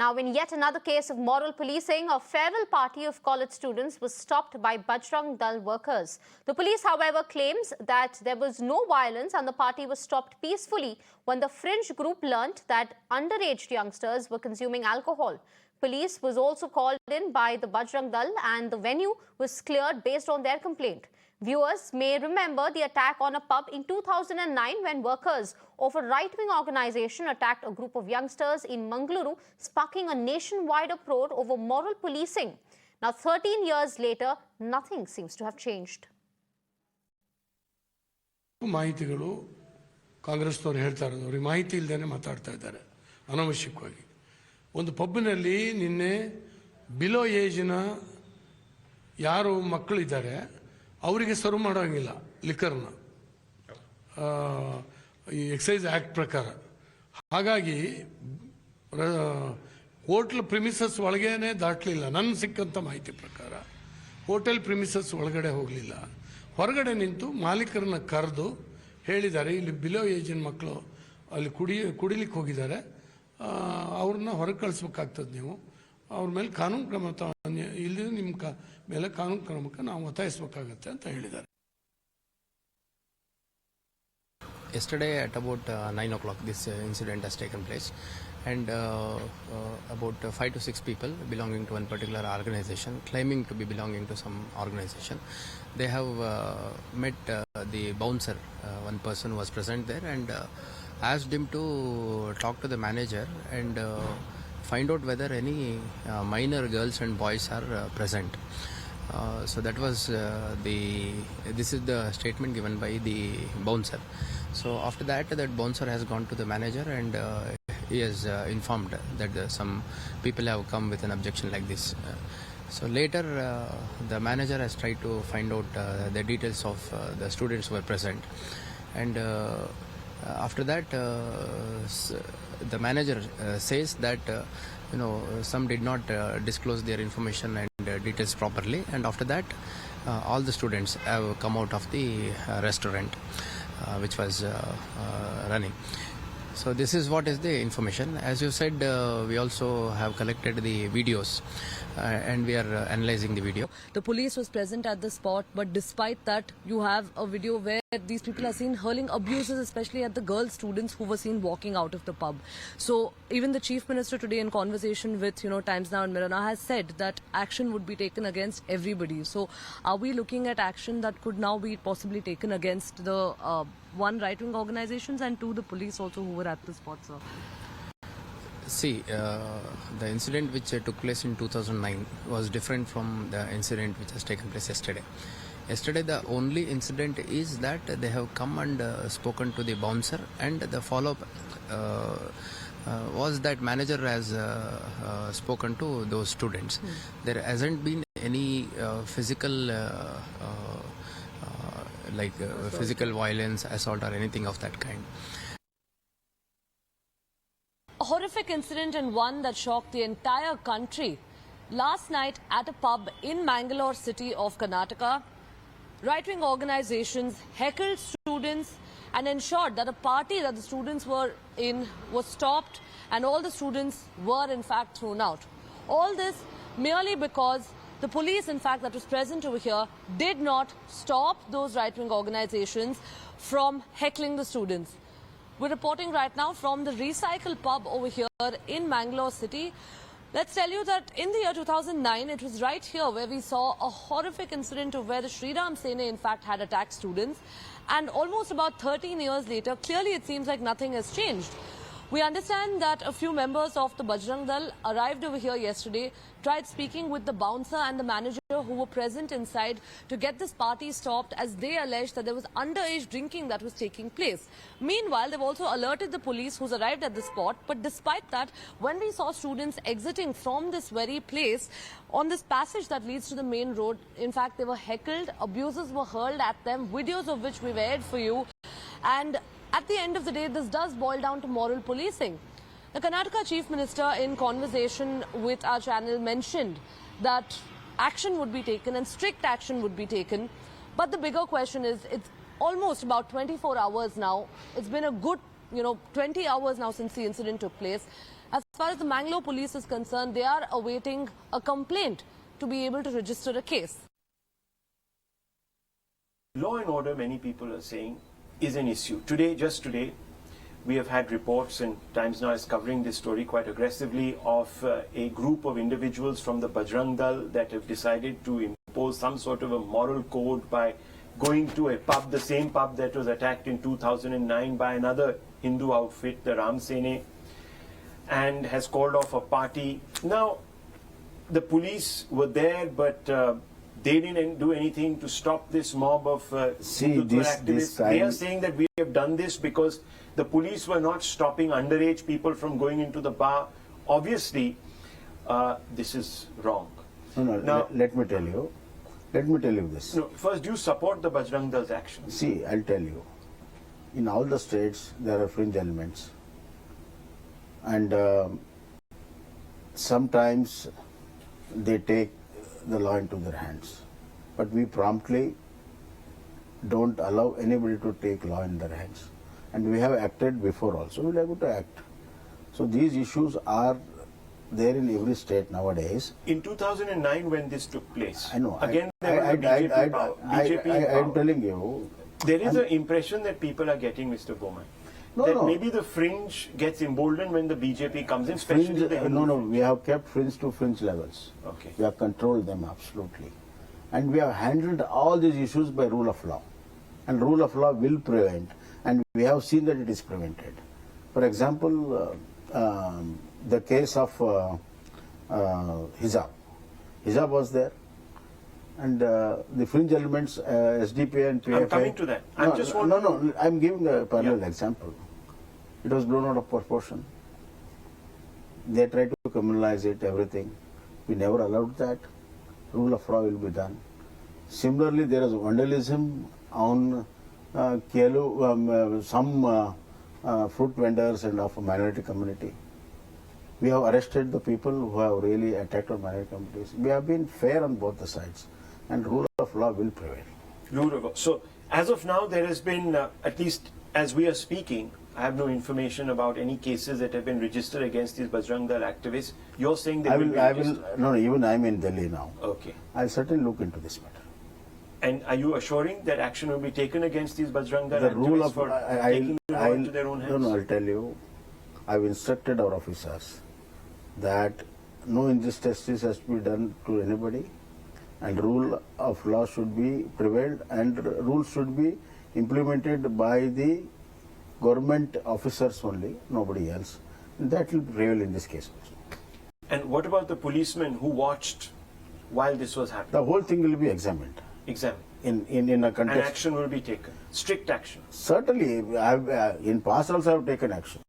Now, in yet another case of moral policing, a farewell party of college students was stopped by Bajrang Dal workers. The police, however, claims that there was no violence and the party was stopped peacefully when the Fringe group learnt that underage youngsters were consuming alcohol. Police was also called in by the Bajrang Dal and the venue was cleared based on their complaint. Viewers may remember the attack on a pub in 2009 when workers of a right-wing organization attacked a group of youngsters in Mangaluru, sparking a nationwide uproar over moral policing. Now, 13 years later, nothing seems to have changed. ಮಾಹಿತಿಗಳು ಕಾಂಗ್ರೆಸ್ನವರು ಹೇಳ್ತಾ ಇರೋದು ಅವರಿಗೆ ಮಾಹಿತಿ ಇಲ್ಲದೇನೆ ಮಾತಾಡ್ತಾ ಇದ್ದಾರೆ ಅನಾವಶ್ಯಕವಾಗಿ. ಒಂದು ಪಬ್ನಲ್ಲಿ ನಿನ್ನೆ ಬಿಲೋ ಏಜ್ನ ಯಾರು ಮಕ್ಕಳಿದ್ದಾರೆ ಅವರಿಗೆ ಸರ್ವ್ ಮಾಡೋಂಗಿಲ್ಲ ಲಿಕ್ಕರ್ನ ಈ ಎಕ್ಸೈಸ್ ಆ್ಯಕ್ಟ್ ಪ್ರಕಾರ. ಹಾಗಾಗಿ ಹೋಟೆಲ್ ಪ್ರಿಮಿಸಸ್ ಒಳಗೇನೆ ದಾಟಲಿಲ್ಲ. ನನ್ನ ಸಿಕ್ಕಂಥ ಮಾಹಿತಿ ಪ್ರಕಾರ ಹೋಟೆಲ್ ಪ್ರಿಮಿಸಸ್ ಒಳಗಡೆ ಹೋಗಲಿಲ್ಲ. ಹೊರಗಡೆ ನಿಂತು ಮಾಲೀಕರನ್ನ ಕರೆದು ಹೇಳಿದ್ದಾರೆ, ಇಲ್ಲಿ ಬಿಲೋ ಏಜಿನ ಮಕ್ಕಳು ಅಲ್ಲಿ ಕುಡಿಲಿಕ್ಕೆ ಹೋಗಿದ್ದಾರೆ, ಅವ್ರನ್ನ ಹೊರಗೆ ಕಳಿಸ್ಬೇಕಾಗ್ತದೆ, ನೀವು ಅವ್ರ ಮೇಲೆ ಕಾನೂನು ಕ್ರಮ ಇಲ್ಲಿ ನಿಮ್ಮ ಮೇಲೆ ಕಾನೂನು ಕ್ರಮಕ್ಕೆ ನಾವು ಒತ್ತಾಯಿಸಬೇಕಾಗತ್ತೆ ಅಂತ ಹೇಳಿದ್ದಾರೆ. Yesterday at about 9 o'clock this incident has taken place, and about 5 to 6 people belonging to one particular organization, claiming to be belonging to some organization, they have met the bouncer. One person was present there and asked him to talk to the manager and find out whether any minor girls and boys are present. So that was this is the statement given by the bouncer. So after that bouncer has gone to the manager and he has informed that some people have come with an objection like this. So later the manager has tried to find out the details of the students who were present, and after that the manager says that some did not disclose their information and details properly, and after that all the students have come out of the restaurant which was running. So this is what is the information. As you said, we also have collected the videos and we are analyzing the video. The police was present at the spot, but despite that, you have a video where these people are seen hurling abuses, especially at the girl students who were seen walking out of the pub. So even the Chief Minister today, in conversation with Times Now and Mirror, has said that action would be taken against everybody. So are we looking at action that could now be possibly taken against the one right-wing organizations and two the police also who were at the spot, sir? See, the incident which took place in 2009 was different from the incident which has taken place yesterday. Yesterday, the only incident is that they have come and spoken to the bouncer, and the follow-up was that manager has spoken to those students. There hasn't been any physical physical violence, assault or anything of that kind. A horrific incident, and one that shocked the entire country. Last night at a pub in Mangalore city of Karnataka, right-wing organizations heckled students and ensured that a party that the students were in was stopped and all the students were in fact thrown out. All this merely because the police, in fact, that was present over here did not stop those right-wing organizations from heckling the students. We're reporting right now from the Recycle pub over here in Mangalore city. Let's tell you that in the year 2009, it was right here where we saw a horrific incident of where the Sri Ram Sena, in fact, had attacked students. And almost about 13 years later, clearly it seems like nothing has changed. We understand that a few members of the Bajrang Dal arrived over here yesterday, tried speaking with the bouncer and the manager who were present inside to get this party stopped, as they alleged that there was underage drinking that was taking place. Meanwhile, they've also alerted the police who's arrived at the spot. But despite that, when we saw students exiting from this very place on this passage that leads to the main road, in fact, they were heckled, abuses were hurled at them, videos of which we've aired for you. And at the end of the day, this does boil down to moral policing. The Karnataka Chief Minister, in conversation with our channel, mentioned that action would be taken and strict action would be taken. But the bigger question is, it's almost about 24 hours now. It's been a good 20 hours now since the incident took place. As far as the Mangalore police is concerned, they are awaiting a complaint to be able to register a case. Law and order, many people are saying, is an issue. Today, just today, we have had reports, and Times Now is covering this story quite aggressively, of a group of individuals from the Bajrang Dal that have decided to impose some sort of a moral code by going to a pub, the same pub that was attacked in 2009 by another Hindu outfit, the Ram Sene, and has called off a party. Now, the police were there, but they didn't do anything to stop this mob of Hindutva activists. They are saying that we have done this because the police were not stopping underage people from going into the bar. Obviously, this is wrong. No, let me tell you. Let me tell you this. No, first, do you support the Bajrang Dal's actions? See, I'll tell you. In all the states, there are fringe elements. And sometimes they take the law into their hands. But we promptly don't allow anybody to take law in their hands. And we have acted before also. We'll be able to act. So these issues are there in every state nowadays. In 2009, when this took place, I know. Again, there was a BJP power. I'm telling you. There is an impression that people are getting, Mr. Bomai. No. Maybe the fringe gets emboldened when the BJP comes in, especially Fringe, the Hindu no, fringe. we have kept fringe to fringe levels. Okay. We have controlled them absolutely. And we have handled all these issues by rule of law. And rule of law will prevent. And we have seen that it is prevented. For example, the case of hijab. Hijab was there. And the fringe elements, SDP and PFI. I'm coming to that. I'm giving a parallel example. It was blown out of proportion. They tried to criminalize it, everything. We never allowed that. Rule of law will be done. Similarly, there is vandalism on some fruit vendors and of a minority community. We have arrested the people who have really attacked our minority communities. We have been fair on both the sides, and rule of law will prevail. So, as of now, there has been, at least as we are speaking, I have no information about any cases that have been registered against these Bajrang Dal activists. You're saying they will be registered? No, even I'm in Delhi now. Okay. I'll certainly look into this matter. And are you assuring that action will be taken against these Bajrang Dal The activists rule of for taking the law into their own hands? No, I'll tell you. I've instructed our officers that no injustice has to be done to anybody, and rule of law should be prevailed, and rules should be implemented by the government officers only, nobody else. And that will prevail in this case also. And what about the policemen who watched while this was happening? The whole thing will be examined. Examined. In a context. And action will be taken. Strict action. Certainly, in past also I have taken action.